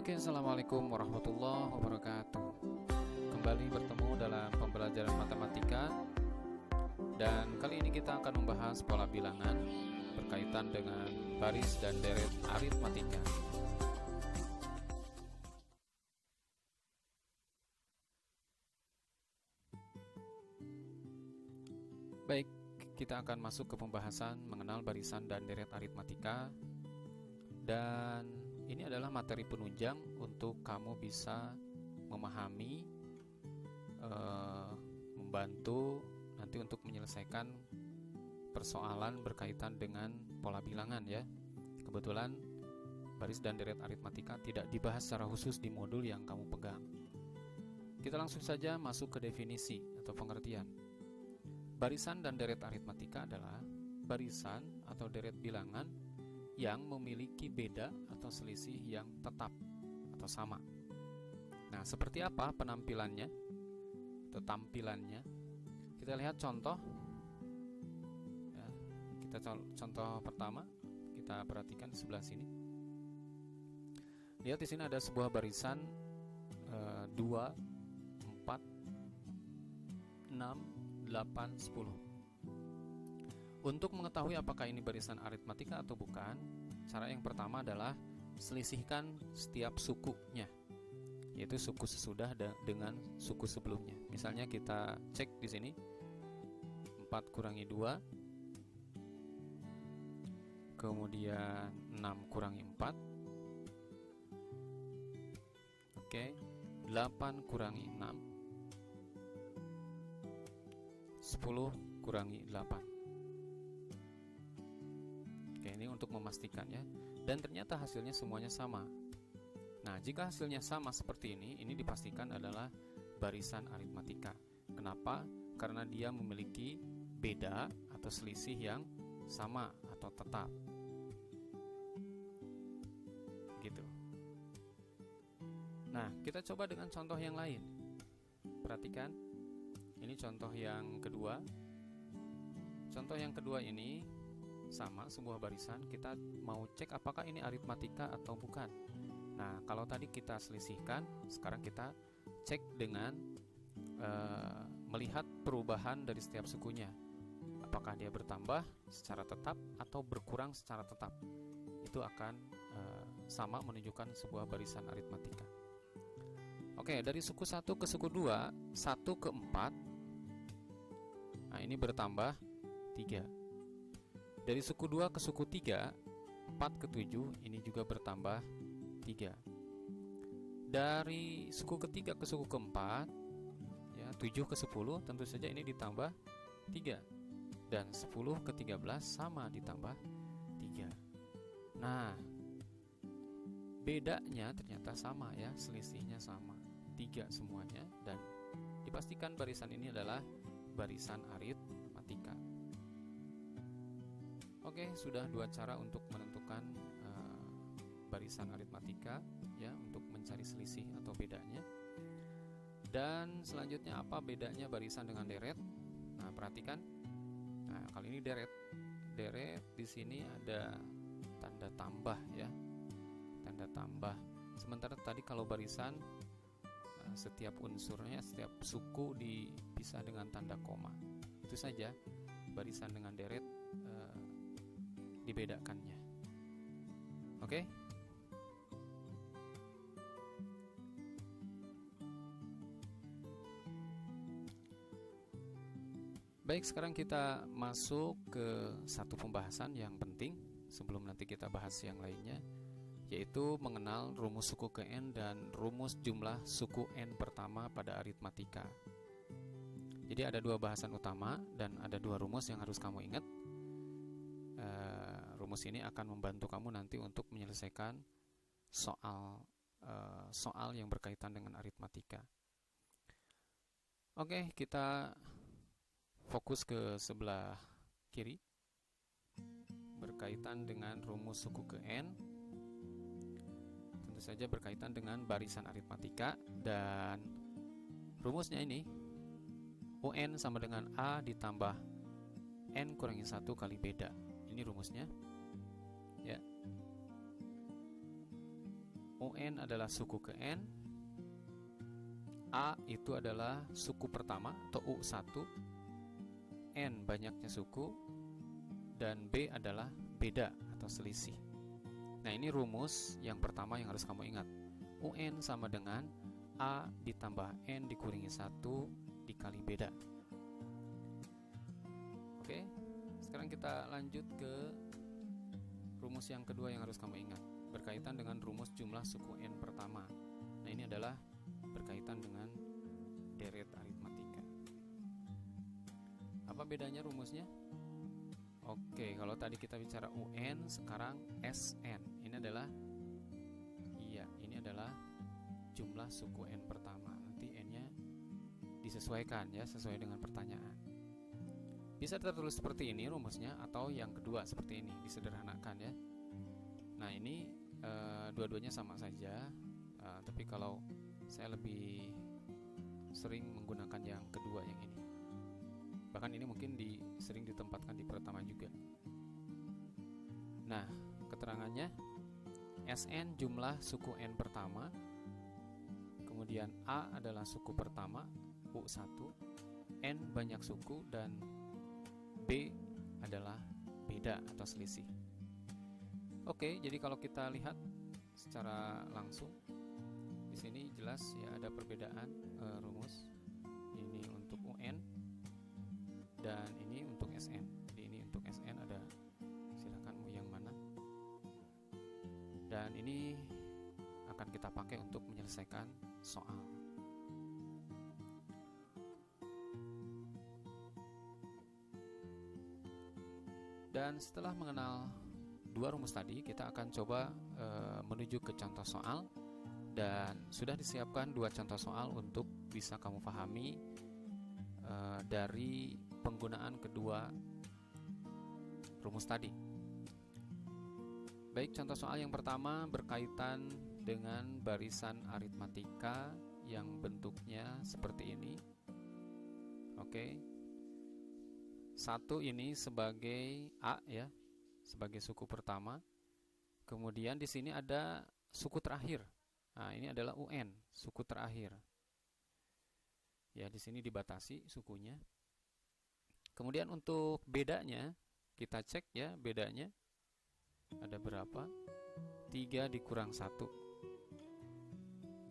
Oke, assalamualaikum warahmatullahi wabarakatuh. Kembali bertemu dalam pembelajaran matematika, dan kali ini kita akan membahas pola bilangan berkaitan dengan baris dan deret aritmatika. Baik, kita akan masuk ke pembahasan mengenal barisan dan deret aritmatika, dan ini adalah materi penunjang untuk kamu bisa memahami, membantu nanti untuk menyelesaikan persoalan berkaitan dengan pola bilangan ya. Kebetulan baris dan deret aritmatika tidak dibahas secara khusus di modul yang kamu pegang. Kita langsung saja masuk ke definisi atau pengertian. Barisan dan deret aritmatika adalah barisan atau deret bilangan yang memiliki beda atau selisih yang tetap atau sama. Nah, seperti apa penampilannya atau tampilannya? Kita lihat contoh ya, contoh pertama, kita perhatikan di sebelah sini. Lihat di sini ada sebuah barisan 2, 4, 6, 8, 10. Untuk mengetahui apakah ini barisan aritmatika atau bukan, cara yang pertama adalah selisihkan setiap sukunya, yaitu suku sesudah dengan suku sebelumnya. Misalnya kita cek di sini 4 kurangi 2, kemudian 6 kurangi 4, oke, 8 kurangi 6, 10 kurangi 8. Oke, ini untuk memastikan ya. Dan ternyata hasilnya semuanya sama. Nah, jika hasilnya sama seperti ini dipastikan adalah barisan aritmatika. Kenapa? Karena dia memiliki beda atau selisih yang sama atau tetap. Gitu. Nah, kita coba dengan contoh yang lain. Perhatikan. Ini contoh yang kedua. Contoh yang kedua ini sama, sebuah barisan. Kita mau cek apakah ini aritmatika atau bukan. Nah, kalau tadi kita selisihkan, sekarang kita cek dengan melihat perubahan dari setiap sukunya. Apakah dia bertambah secara tetap atau berkurang secara tetap. Itu akan sama menunjukkan sebuah barisan aritmatika. Oke, dari suku 1 ke suku 2, 1 ke 4. Nah, ini bertambah 3. Dari suku 2 ke suku 3, 4 ke 7, ini juga bertambah 3. Dari suku ketiga ke suku keempat, ya, 7 ke 10, tentu saja ini ditambah 3. Dan 10 ke 13 sama ditambah 3. Nah, bedanya ternyata sama ya, selisihnya sama, 3 semuanya, dan dipastikan barisan ini adalah barisan aritmatika. Oke, sudah 2 cara untuk menentukan barisan aritmatika ya, untuk mencari selisih atau bedanya. Dan selanjutnya apa bedanya barisan dengan deret? Nah, perhatikan. Nah, kali ini deret. Deret di sini ada tanda tambah ya. Tanda tambah. Sementara tadi kalau barisan setiap unsurnya, setiap suku dipisah dengan tanda koma. Itu saja. Barisan dengan deret dibedakannya. Oke? Baik, sekarang kita masuk ke satu pembahasan yang penting sebelum nanti kita bahas yang lainnya, yaitu mengenal rumus suku ke N dan rumus jumlah suku N pertama pada aritmatika. Jadi ada 2 bahasan utama dan ada 2 rumus yang harus kamu ingat. Rumus ini akan membantu kamu nanti untuk menyelesaikan soal yang berkaitan dengan aritmatika. Oke, kita fokus ke sebelah kiri berkaitan dengan rumus suku ke N. Tentu saja berkaitan dengan barisan aritmatika, dan rumusnya ini UN sama dengan A ditambah N kurangi 1 kali beda. Ini rumusnya ya. UN adalah suku ke N, A itu adalah suku pertama atau U1, N banyaknya suku, dan B adalah beda atau selisih. Nah, ini rumus yang pertama yang harus kamu ingat. UN sama dengan A ditambah N dikurangi 1 dikali beda. Oke, sekarang kita lanjut ke rumus yang kedua yang harus kamu ingat, berkaitan dengan rumus jumlah suku N pertama. Nah, ini adalah berkaitan dengan deret aritmatika. Apa bedanya rumusnya? Oke, kalau tadi kita bicara UN, sekarang SN. Ini adalah jumlah suku N pertama. Nanti N-nya disesuaikan ya, sesuai dengan pertanyaan. Bisa tertulis seperti ini rumusnya, atau yang kedua seperti ini, disederhanakan ya. Nah, ini dua-duanya sama saja, tapi kalau saya lebih sering menggunakan yang kedua, yang ini. Bahkan ini mungkin sering ditempatkan di pertama juga. Nah, keterangannya SN jumlah suku N pertama, kemudian A adalah suku pertama, U1, N banyak suku, dan B adalah beda atau selisih. Oke, jadi kalau kita lihat secara langsung di sini jelas ya ada perbedaan rumus. Ini untuk UN dan ini untuk SN. Jadi ini untuk SN ada, silakan mau yang mana. Dan ini akan kita pakai untuk menyelesaikan soal. Dan setelah mengenal dua rumus tadi, kita akan coba menuju ke contoh soal. Dan sudah disiapkan dua contoh soal untuk bisa kamu pahami dari penggunaan kedua rumus tadi. Baik, contoh soal yang pertama berkaitan dengan barisan aritmatika yang bentuknya seperti ini. Oke. 1 ini sebagai A ya, sebagai suku pertama. Kemudian di sini ada suku terakhir. Nah, ini adalah UN, suku terakhir. Ya, di sini dibatasi sukunya. Kemudian untuk bedanya, kita cek ya bedanya. Ada berapa? 3 dikurang 1.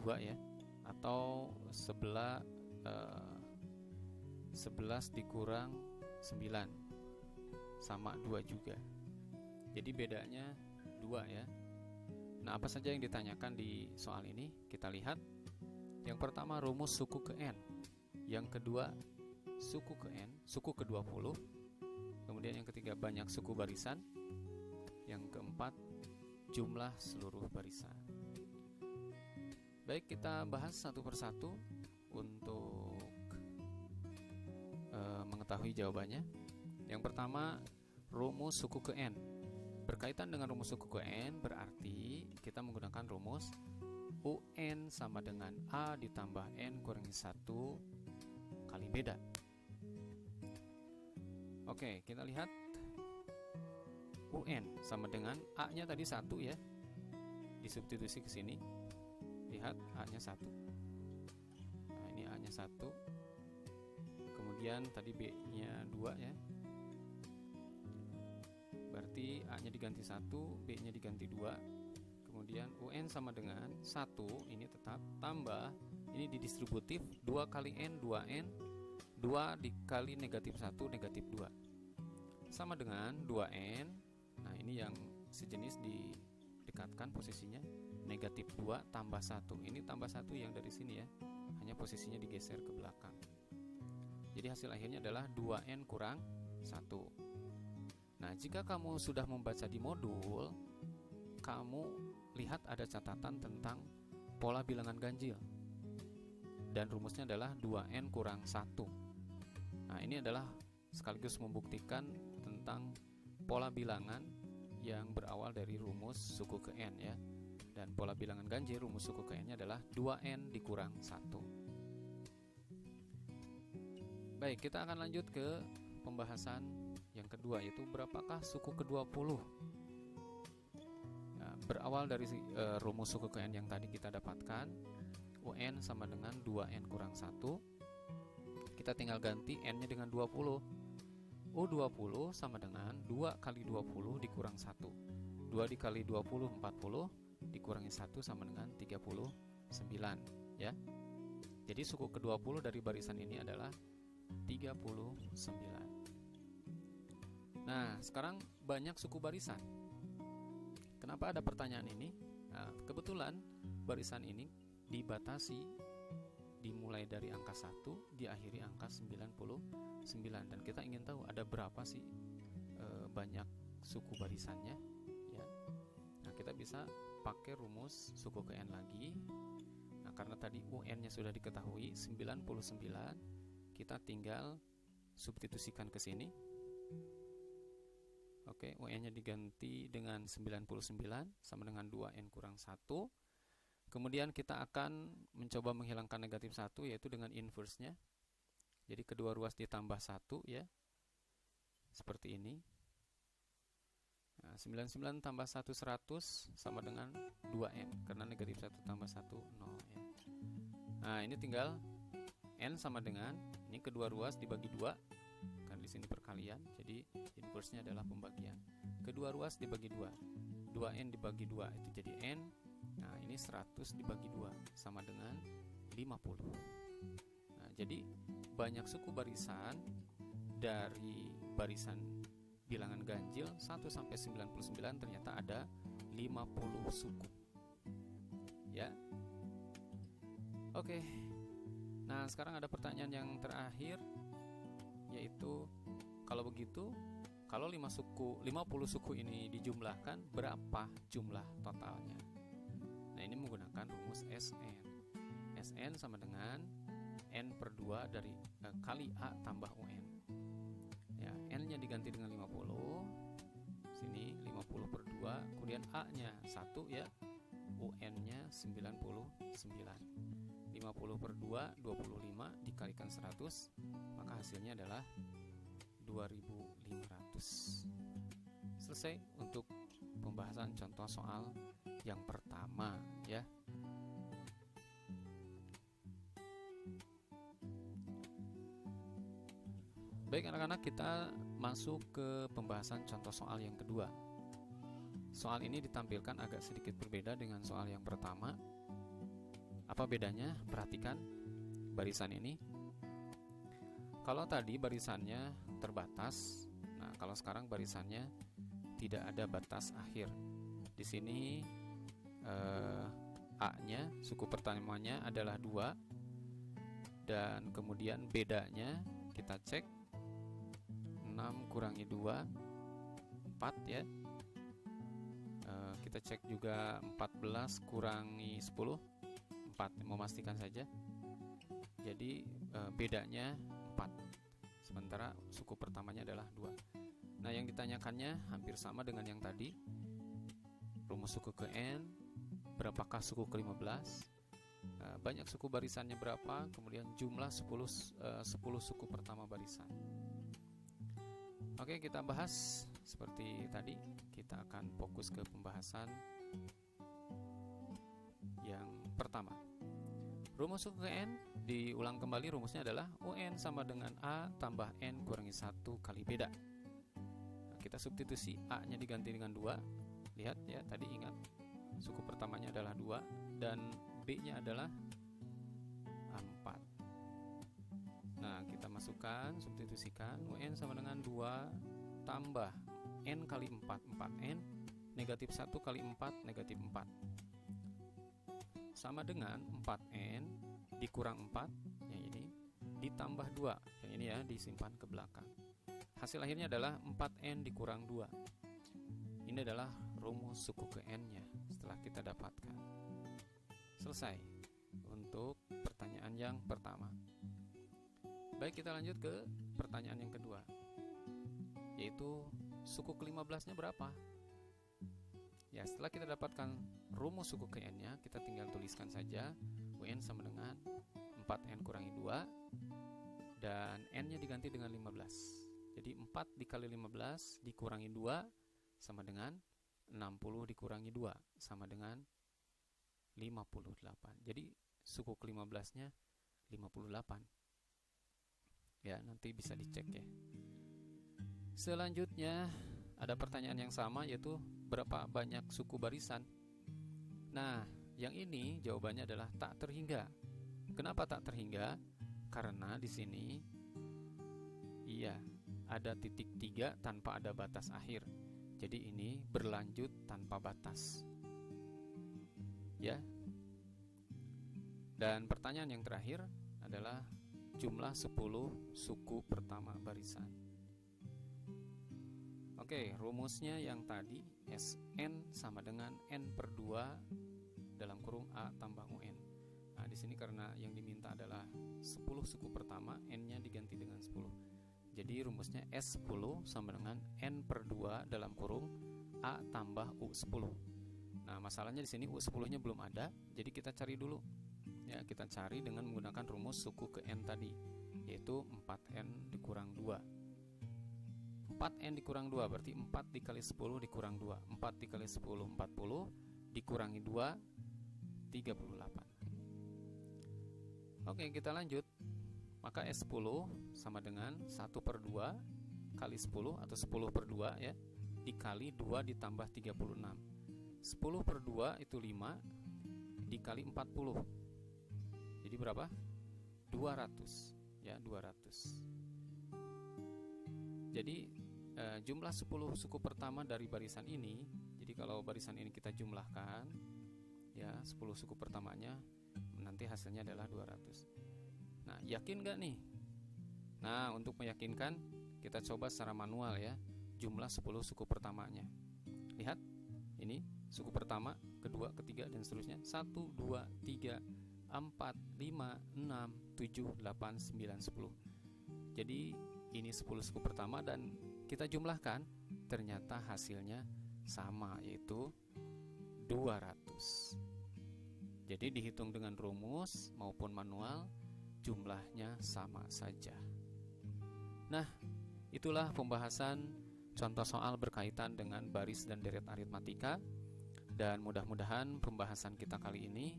2 ya. Atau 11 dikurang 9 sama 2 juga. Jadi bedanya 2 ya. Nah, apa saja yang ditanyakan di soal ini? Kita lihat. Yang pertama rumus suku ke N. Yang kedua suku ke N, suku ke 20. Kemudian yang ketiga banyak suku barisan. Yang keempat jumlah seluruh barisan. Baik, kita bahas satu persatu untuk mengetahui jawabannya. Yang pertama, rumus suku ke N. Berkaitan dengan rumus suku ke N berarti kita menggunakan rumus UN sama dengan A ditambah N kurangi 1 kali beda. Oke, kita lihat UN sama dengan A-nya tadi 1 ya. Disubstitusi ke sini. Lihat A-nya 1. Nah, ini A-nya 1. Kemudian tadi B-nya 2 ya. Berarti A-nya diganti 1, B-nya diganti 2. Kemudian UN sama dengan 1, ini tetap, tambah, ini didistributif, 2 kali N, 2N, 2 dikali negatif 1, negatif 2. Sama dengan 2N, nah ini yang sejenis didekatkan posisinya, negatif 2 tambah 1. Ini tambah 1 yang dari sini ya, hanya posisinya digeser ke belakang. Jadi hasil akhirnya adalah 2N kurang 1. Nah, jika kamu sudah membaca di modul, kamu lihat ada catatan tentang pola bilangan ganjil. Dan rumusnya adalah 2N kurang 1. Nah, ini adalah sekaligus membuktikan tentang pola bilangan yang berawal dari rumus suku ke N ya. Dan pola bilangan ganjil rumus suku ke N-nya adalah 2N dikurang 1. Baik, kita akan lanjut ke pembahasan yang kedua, yaitu berapakah suku ke-20. Nah, berawal dari rumus suku ke n yang tadi kita dapatkan, UN sama dengan 2N kurang 1. Kita tinggal ganti N-nya dengan 20. U20 sama dengan 2 kali 20 dikurang 1. 2 dikali 20, 40, dikurangi 1 sama dengan 39, ya. Jadi suku ke-20 dari barisan ini adalah 39. Nah, sekarang banyak suku barisan. Kenapa ada pertanyaan ini? Nah, kebetulan barisan ini dibatasi dimulai dari angka 1 diakhiri angka 99, dan kita ingin tahu ada berapa sih banyak suku barisannya, ya. Nah, kita bisa pakai rumus suku ke n lagi. Nah, karena tadi UN-nya sudah diketahui 99, kita tinggal substitusikan ke sini. Oke, UN-nya diganti dengan 99 sama dengan 2N kurang 1. Kemudian kita akan mencoba menghilangkan negatif 1, yaitu dengan inverse-nya. Jadi kedua ruas ditambah 1, ya. Seperti ini. Nah, 99 tambah 1, 100 sama dengan 2N, karena negatif 1 tambah 1, 0, ya. Nah, ini tinggal N sama dengan, ini kedua ruas dibagi 2, kan di sini perkalian, jadi inverse-nya adalah pembagian. Kedua ruas dibagi 2, 2N dibagi 2 itu jadi N. Nah, ini 100 dibagi 2 sama dengan 50. Nah, jadi banyak suku barisan dari barisan bilangan ganjil 1 sampai 99 ternyata ada 50 suku. Ya. Oke. Nah, sekarang ada pertanyaan yang terakhir, yaitu kalau begitu, kalau 50 suku ini dijumlahkan, berapa jumlah totalnya? Nah, ini menggunakan rumus SN. SN sama dengan N per 2 dari kali A tambah UN. Ya, N-nya diganti dengan 50. Sini 50 per 2, kemudian A-nya 1, ya. UN-nya 99. 50 per 2, 25 dikalikan 100, maka hasilnya adalah 2500. Selesai untuk pembahasan contoh soal yang pertama, ya. Baik anak-anak, kita masuk ke pembahasan contoh soal yang kedua. Soal ini ditampilkan agak sedikit berbeda dengan soal yang pertama. Apa bedanya? Perhatikan barisan ini. Kalau tadi barisannya terbatas, nah kalau sekarang barisannya tidak ada batas akhir. Di sini A-nya, suku pertamanya adalah 2, dan kemudian bedanya kita cek 6 kurangi 2, 4, ya. Kita cek juga 14 kurangi 10, 4, memastikan saja. Jadi bedanya 4, sementara suku pertamanya adalah 2. Nah, yang ditanyakannya hampir sama dengan yang tadi. Rumus suku ke N, berapakah suku ke-15, banyak suku barisannya berapa, kemudian jumlah 10 suku pertama barisan. Oke, kita bahas seperti tadi. Kita akan fokus ke pembahasan yang pertama. Rumus suku ke N, diulang kembali rumusnya adalah UN sama dengan A tambah N kurangi 1 kali beda. Nah, kita substitusi, A-nya diganti dengan 2. Lihat ya, tadi ingat suku pertamanya adalah 2 dan B-nya adalah 4. Nah, kita masukkan, substitusikan, UN sama dengan 2 tambah N kali 4, 4N, negatif 1 kali 4, negatif 4. Sama dengan 4N dikurang 4, yang ini, ditambah 2, yang ini ya, disimpan ke belakang. Hasil akhirnya adalah 4N dikurang 2. Ini adalah rumus suku ke N-nya setelah kita dapatkan. Selesai untuk pertanyaan yang pertama. Baik, kita lanjut ke pertanyaan yang kedua, yaitu suku ke-15-nya berapa? Ya, setelah kita dapatkan rumus suku ke N-nya, kita tinggal tuliskan saja UN sama dengan 4N kurangi 2 dan N-nya diganti dengan 15. Jadi 4 dikali 15 dikurangi 2 sama dengan 60 dikurangi 2 sama dengan 58. Jadi suku ke-15-nya 58. Ya, nanti bisa dicek ya. Selanjutnya ada pertanyaan yang sama, yaitu berapa banyak suku barisan. Nah, yang ini jawabannya adalah tak terhingga. Kenapa tak terhingga? Karena di sini ada titik 3 tanpa ada batas akhir. Jadi ini berlanjut tanpa batas. Ya. Dan pertanyaan yang terakhir adalah jumlah 10 suku pertama barisan. Oke, rumusnya yang tadi Sn sama dengan N per 2 dalam kurung A tambah UN. Nah, di sini karena yang diminta adalah 10 suku pertama, N-nya diganti dengan 10. Jadi rumusnya S10 sama dengan N per 2 dalam kurung A tambah U10. Nah, masalahnya di sini U10-nya belum ada, jadi kita cari dulu. Ya, kita cari dengan menggunakan rumus suku ke N tadi, yaitu 4N dikurang 2. 4N dikurang 2 berarti 4 dikali 10 dikurang 2. 4 dikali 10, 40, dikurangi 2, 38. Oke, kita lanjut. Maka S10 sama dengan 1 per 2 kali 10 atau 10 per 2 ya, dikali 2 ditambah 36. 10 per 2 itu 5 dikali 40. Jadi berapa? 200 ya, 200. Jadi jumlah 10 suku pertama dari barisan ini, jadi kalau barisan ini kita jumlahkan ya, 10 suku pertamanya nanti hasilnya adalah 200. Nah, yakin gak nih? Nah, untuk meyakinkan kita coba secara manual ya, jumlah 10 suku pertamanya. Lihat, ini suku pertama, kedua, ketiga, dan seterusnya. 1, 2, 3, 4, 5, 6, 7, 8, 9, 10. Jadi ini 10 suku pertama dan kita jumlahkan, ternyata hasilnya sama, yaitu 200. Jadi dihitung dengan rumus maupun manual, jumlahnya sama saja. Nah, itulah pembahasan contoh soal berkaitan dengan baris dan deret aritmatika. Dan mudah-mudahan pembahasan kita kali ini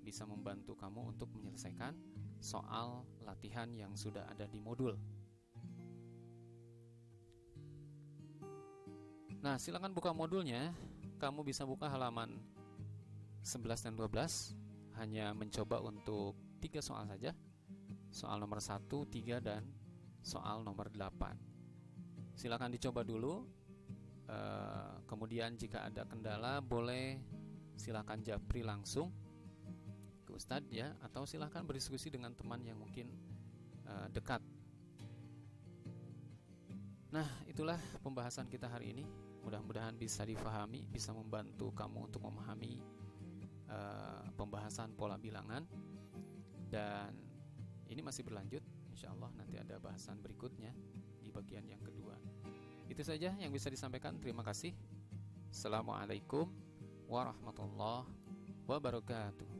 bisa membantu kamu untuk menyelesaikan soal latihan yang sudah ada di modul. Nah, silakan buka modulnya. Kamu bisa buka halaman 11 dan 12. Hanya mencoba untuk 3 soal saja. Soal nomor 1, 3, dan soal nomor 8. Silakan dicoba dulu. Kemudian jika ada kendala, boleh silakan japri langsung ke Ustadz ya, atau silahkan berdiskusi dengan teman yang mungkin dekat. Nah, itulah pembahasan kita hari ini. Mudah-mudahan bisa difahami, bisa membantu kamu untuk memahami pembahasan pola bilangan. Dan ini masih berlanjut, insya Allah nanti ada bahasan berikutnya di bagian yang kedua. Itu saja yang bisa disampaikan. Terima kasih. Assalamualaikum warahmatullahi wabarakatuh.